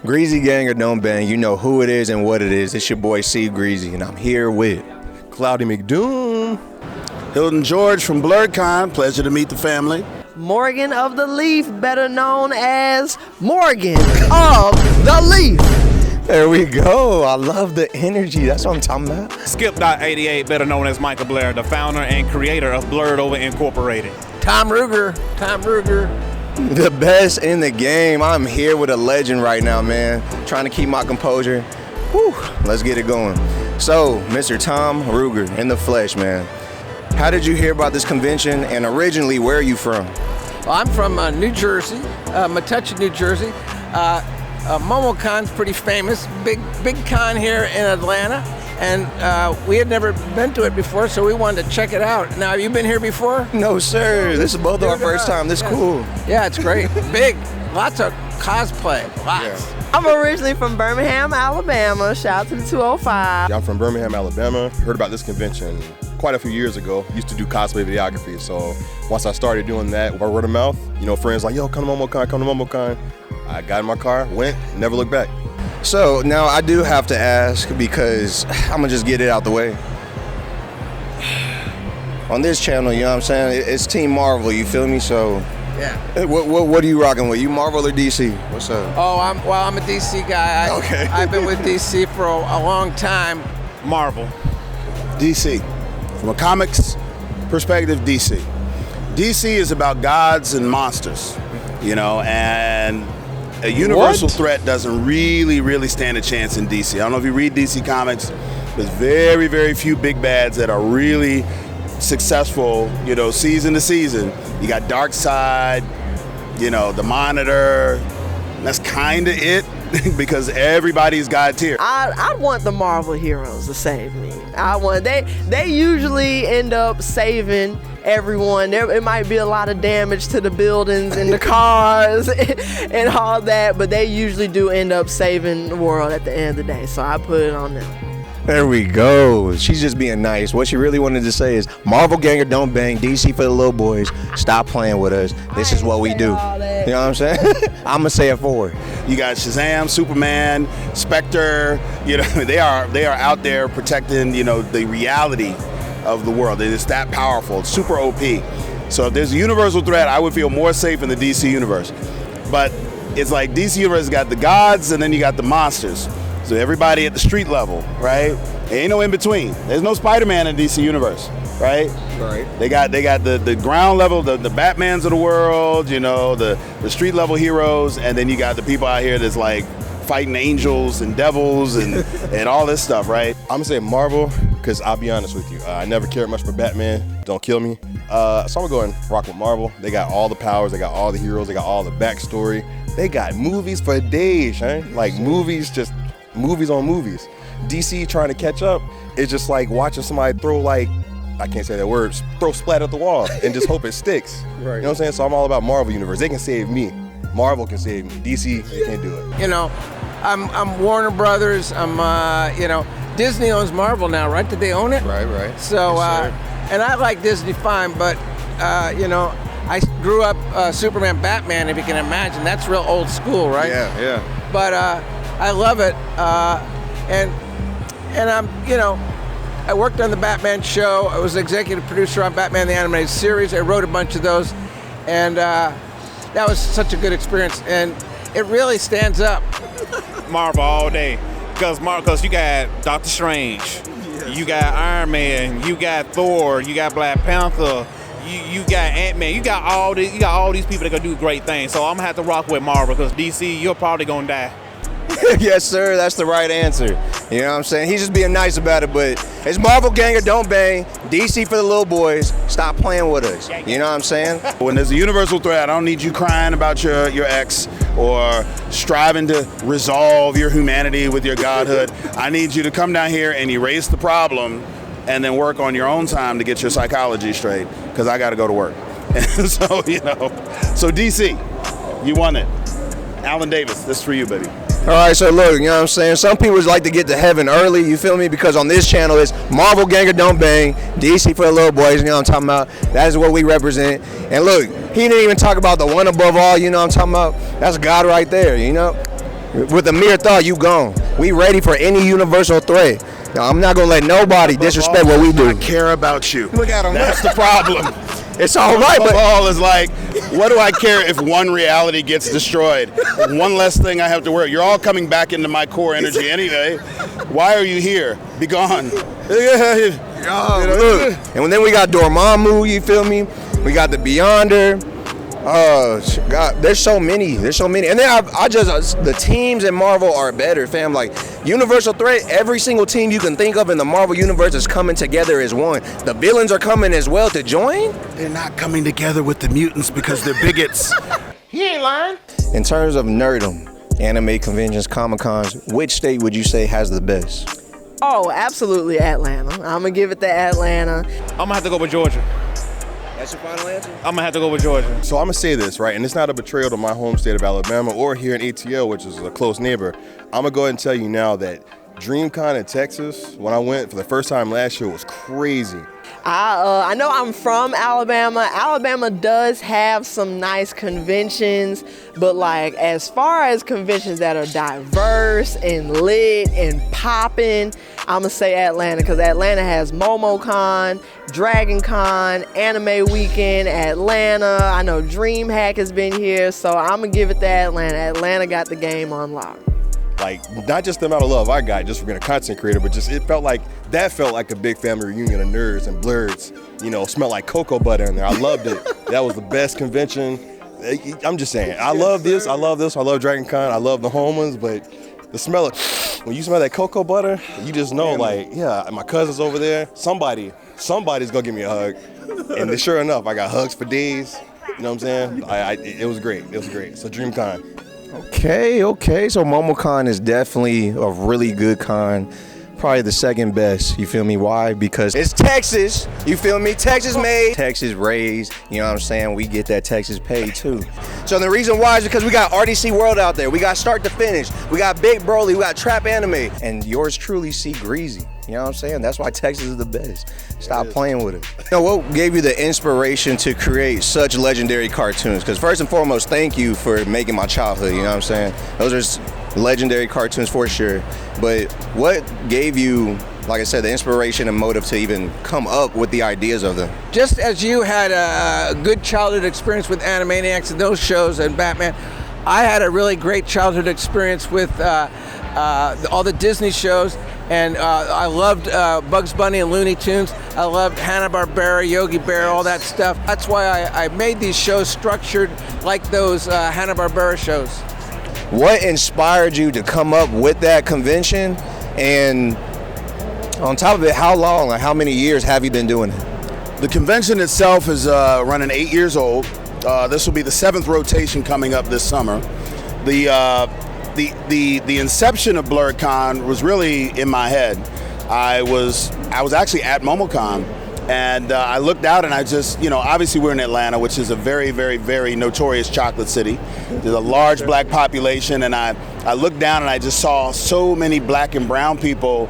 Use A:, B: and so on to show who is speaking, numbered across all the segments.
A: Greasy gang or don't bang, you know who it is and what it is. It's your boy C Greasy, and I'm here with
B: Cloudy McDoom.
C: Hilton George from BLERD CULTURE. Pleasure to meet the family.
D: Morgan of the Leaf, better known as Morgan of the Leaf.
A: There we go. I love the energy. That's what I'm talking about.
E: Skip.88, better known as Michael Blair, the founder and creator of BLERD over Incorporated.
D: Tom Ruegger.
A: The best in the game. I'm here with a legend right now, man. Trying to keep my composure. Whew, let's get it going. So, Mr. Tom Ruegger in the flesh, man. How did you hear about this convention, and originally, where are you from?
D: Well, I'm from New Jersey, Metuchen, New Jersey. Momocon's pretty famous, big con here in Atlanta, and we had never been to it before, so we wanted to check it out. Now, have you been here before?
A: No, sir. This is both our first time. This is cool.
D: Yeah, it's great. Big, lots of cosplay, lots.
A: Yeah.
F: I'm originally from Birmingham, Alabama. Shout out to the 205.
B: I'm from Birmingham, Alabama. Heard about this convention quite a few years ago. Used to do cosplay videography, so once I started doing that, by word of mouth, friends like, yo, come to Momocon. I got in my car, went, never looked back.
A: So now I do have to ask, because I'm gonna just get it out the way. On this channel, you know what I'm saying? It's Team Marvel, you feel me? So
D: yeah.
A: What are you rocking with? You Marvel or DC? What's up?
D: Oh, I'm a DC guy.
A: Okay.
D: I've been with DC for a long time.
E: Marvel.
C: DC. From a comics perspective, DC. DC is about gods and monsters, and a universal threat doesn't really stand a chance in DC. I don't know if you read DC Comics. There's very, very few big bads that are really successful, season to season. You got Darkseid, the Monitor. That's kind of it because everybody's God tier.
F: I want the Marvel heroes to save me. They usually end up saving everyone. It might be a lot of damage to the buildings and the cars and all that, but they usually do end up saving the world at the end of the day. So I put it on them.
A: There we go. She's just being nice. What she really wanted to say is, Marvel gang or don't bang, DC for the little boys. Stop playing with us. This is what we do. You know what I'm saying? I'm gonna say it for her.
C: You got Shazam, Superman, Spectre. They are out there protecting the reality of the world. It is that powerful. It's super OP. So if there's a universal threat, I would feel more safe in the DC universe. But it's like DC universe has got the gods and then you got the monsters. So everybody at the street level, right? There ain't no in between. There's no Spider-Man in DC universe, right?
A: Right.
C: They got the ground level, the Batmans of the world, the street level heroes, and then you got the people out here that's like fighting angels and devils and all this stuff, right?
B: I'm gonna say Marvel, because I'll be honest with you, I never cared much for Batman. Don't kill me. So I'm gonna go and rock with Marvel. They got all the powers, they got all the heroes, they got all the backstory. They got movies for days, man. Like movies on movies. DC trying to catch up is just like watching somebody throw I can't say that word, throw splat at the wall and just hope it sticks. Right. You know what I'm saying? So I'm all about Marvel Universe. They can save me. Marvel can save me. DC, they can't do it.
D: I'm Warner Brothers. Disney owns Marvel now, right? Did they own it?
B: Right.
D: So,
B: yes,
D: and I like Disney fine, but I grew up Superman, Batman, if you can imagine. That's real old school, right?
B: Yeah.
D: But I love it, and I'm, I worked on the Batman show. I was executive producer on Batman the Animated Series. I wrote a bunch of those, and that was such a good experience, and it really stands up.
E: Marvel all day, because you got Doctor Strange, you got Iron Man, you got Thor, you got Black Panther, you got Ant-Man, you got all these people that can do great things. So I'm gonna have to rock with Marvel, because DC, you're probably gonna die.
A: Yes, sir. That's the right answer. You know what I'm saying? He's just being nice about it, but it's Marvel gang or don't bang. DC for the little boys. Stop playing with us. You know what I'm saying?
C: When there's a universal threat, I don't need you crying about your ex or striving to resolve your humanity with your godhood. I need you to come down here and erase the problem and then work on your own time to get your psychology straight, because I got to go to work. And so, so DC, you won it. Alan Davis, this is for you, baby.
A: All right, so look, you know what I'm saying? Some people like to get to heaven early, you feel me? Because on this channel, it's Marvel gang or don't bang, DC for the little boys, you know what I'm talking about? That is what we represent. And look, he didn't even talk about the one above all, you know what I'm talking about? That's God right there, you know? With a mere thought, you gone. We ready for any universal threat. Now, I'm not gonna let nobody disrespect what we do.
C: I care about you.
A: Look at him.
C: That's the problem.
A: It's all right,
C: Above
A: but
C: all is like, what do I care if one reality gets destroyed? One less thing I have to worry. You're all coming back into my core energy anyway. Why are you here? Be gone.
A: and then we got Dormammu. You feel me? We got the Beyonder. Oh God, there's so many. And then I just the teams in Marvel are better, fam. Like Universal Threat, every single team you can think of in the Marvel universe is coming together as one. The villains are coming as well to join.
C: They're not coming together with the mutants because they're bigots.
D: He ain't lying.
A: In terms of nerdom, anime conventions, Comic-Cons, which state would you say has the best?
F: Oh, absolutely Atlanta. I'm gonna give it to Atlanta.
E: I'm gonna have to go with Georgia.
A: That's your final answer?
E: I'm gonna have to go with Georgia.
B: So I'm gonna say this, right? And it's not a betrayal to my home state of Alabama or here in ATL, which is a close neighbor. I'm gonna go ahead and tell you now that DreamCon in Texas, when I went for the first time last year, was crazy.
F: I know I'm from Alabama. Alabama does have some nice conventions, but like as far as conventions that are diverse and lit and popping, I'm gonna say Atlanta, because Atlanta has Momocon, DragonCon, Anime Weekend, Atlanta. I know DreamHack has been here, so I'm gonna give it to Atlanta. Atlanta got the game unlocked.
B: Like, not just the amount of love I got just for being a content creator, but just it felt like a big family reunion of nerds and blurs. You know, smelled like cocoa butter in there. I loved it. That was the best convention. I'm just saying, I love this. I love DragonCon. I love the home ones, but the smell of, when you smell that cocoa butter, you just know, like, yeah, my cousin's over there. Somebody's gonna give me a hug. And then, sure enough, I got hugs for days. You know what I'm saying? It was great. So DreamCon.
A: Okay. So Momocon is definitely a really good con. Probably the second best. You feel me? Why? Because it's Texas. You feel me? Texas made, Texas raised. You know what I'm saying? We get that Texas paid too. So the reason why is because we got RDC World out there. We got Start to Finish. We got Big Broly. We got Trap Anime. And yours truly, C Greasy. You know what I'm saying? That's why Texas is the best. Stop playing with it. You know, what gave you the inspiration to create such legendary cartoons? Because first and foremost, thank you for making my childhood. You know what I'm saying? Those are legendary cartoons for sure. But what gave you, like I said, the inspiration and motive to even come up with the ideas of them?
D: Just as you had a good childhood experience with Animaniacs and those shows and Batman, I had a really great childhood experience with all the Disney shows. And I loved Bugs Bunny and Looney Tunes. I loved Hanna-Barbera, Yogi Bear, all that stuff. That's why I made these shows structured like those Hanna-Barbera shows.
A: What inspired you to come up with that convention? And on top of it, how long, like how many years have you been doing it?
C: The convention itself is running 8 years old. This will be the 7th rotation coming up this summer. The inception of BLERD Con was really in my head. I was actually at Momocon, and I looked out and I just, obviously we're in Atlanta, which is a very, very, very notorious chocolate city. There's a large black population, and I looked down and I just saw so many black and brown people,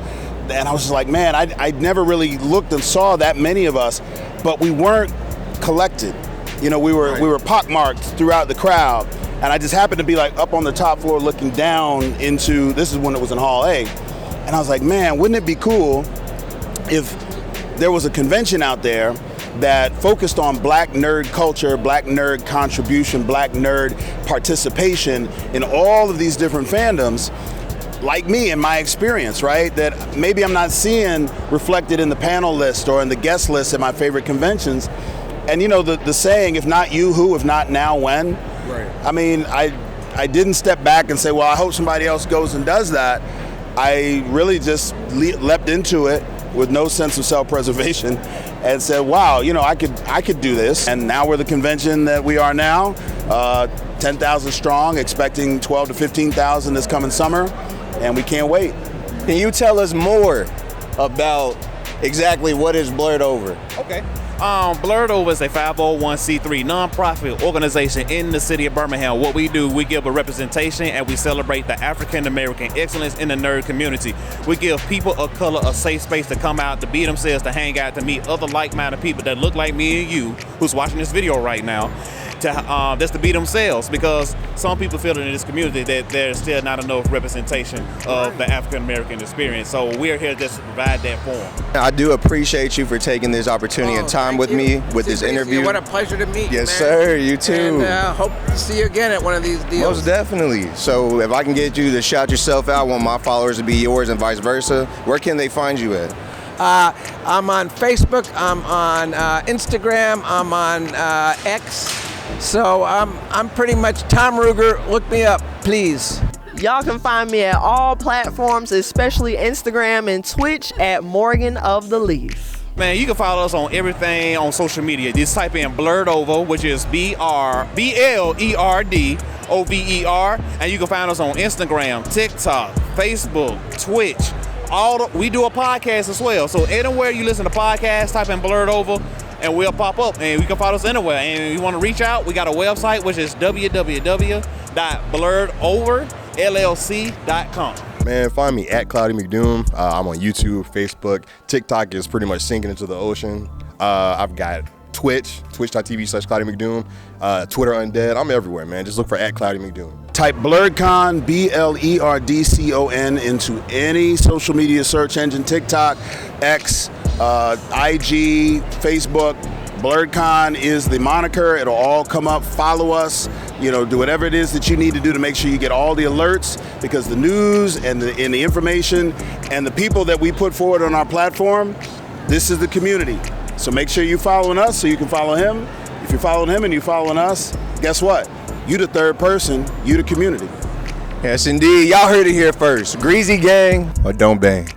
C: and I was just like, man, I'd never really looked and saw that many of us, but we weren't collected. We were pockmarked throughout the crowd. And I just happened to be like up on the top floor looking down into, this is when it was in Hall A. And I was like, man, wouldn't it be cool if there was a convention out there that focused on black nerd culture, black nerd contribution, black nerd participation in all of these different fandoms, like me in my experience, right? That maybe I'm not seeing reflected in the panel list or in the guest list at my favorite conventions. And the saying, if not you, who? If not now, when? Right. I mean, I didn't step back and say, well, I hope somebody else goes and does that. I really just leapt into it with no sense of self-preservation and said, wow, I could do this. And now we're the convention that we are now, 10,000 strong, expecting 12 to 15,000 this coming summer, and we can't wait.
A: Can you tell us more about exactly what is BLERD Over?
E: Okay. BLERD Over is a 501c3 nonprofit organization in the city of Birmingham. What we do, we give a representation and we celebrate the African American excellence in the nerd community. We give people of color a safe space to come out, to be themselves, to hang out, to meet other like-minded people that look like me and you, who's watching this video right now. just to be themselves, because some people feel in this community that there's still not enough representation of the African American experience. So we're here just to provide that forum.
A: I do appreciate you for taking this opportunity and time with me with this interview.
D: What a pleasure to meet you,
A: Yes,
D: man.
A: sir. You too.
D: And hope to see you again at one of these deals.
A: Most definitely. So if I can get you to shout yourself out, I want my followers to be yours and vice versa. Where can they find you at?
D: I'm on Facebook. I'm on Instagram. I'm on X. So I'm pretty much Tom Ruegger. Look me up, please.
F: Y'all can find me at all platforms, especially Instagram and Twitch at Morgan of the Leaf.
E: Man, you can follow us on everything on social media. Just type in Blerd Over, which is BLERD and you can find us on Instagram, TikTok, Facebook, Twitch. We do a podcast as well. So anywhere you listen to podcasts, type in Blerd Over and we'll pop up, and you can follow us anywhere. And if you want to reach out, we got a website, which is www.blerdoverllc.com.
B: Man, find me at Cloudy McDoom. I'm on YouTube, Facebook. TikTok is pretty much sinking into the ocean. I've got twitch.tv/Cloudy McDoom. Twitter Undead. I'm everywhere, man. Just look for at Cloudy McDoom.
C: Type BLERDCon, BLERDCON, into any social media search engine, TikTok, X, IG, Facebook. BLERDCon is the moniker. It'll all come up. Follow us. Do whatever it is that you need to do to make sure you get all the alerts, because the news and the information and the people that we put forward on our platform, this is the community. So make sure you're following us so you can follow him. If you're following him and you're following us, guess what? You the third person, you the community.
A: Yes, indeed. Y'all heard it here first. Greasy gang or don't bang.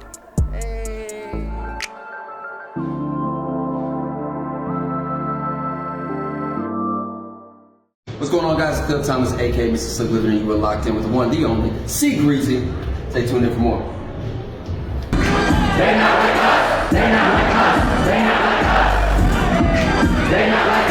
G: What's going on, guys? It's Clip Time. It's AK Mr. Slick Living, and you are locked in with the one, the only C Greasy. Stay tuned in for more. They not like us. They not like us. They not like us. They not like us.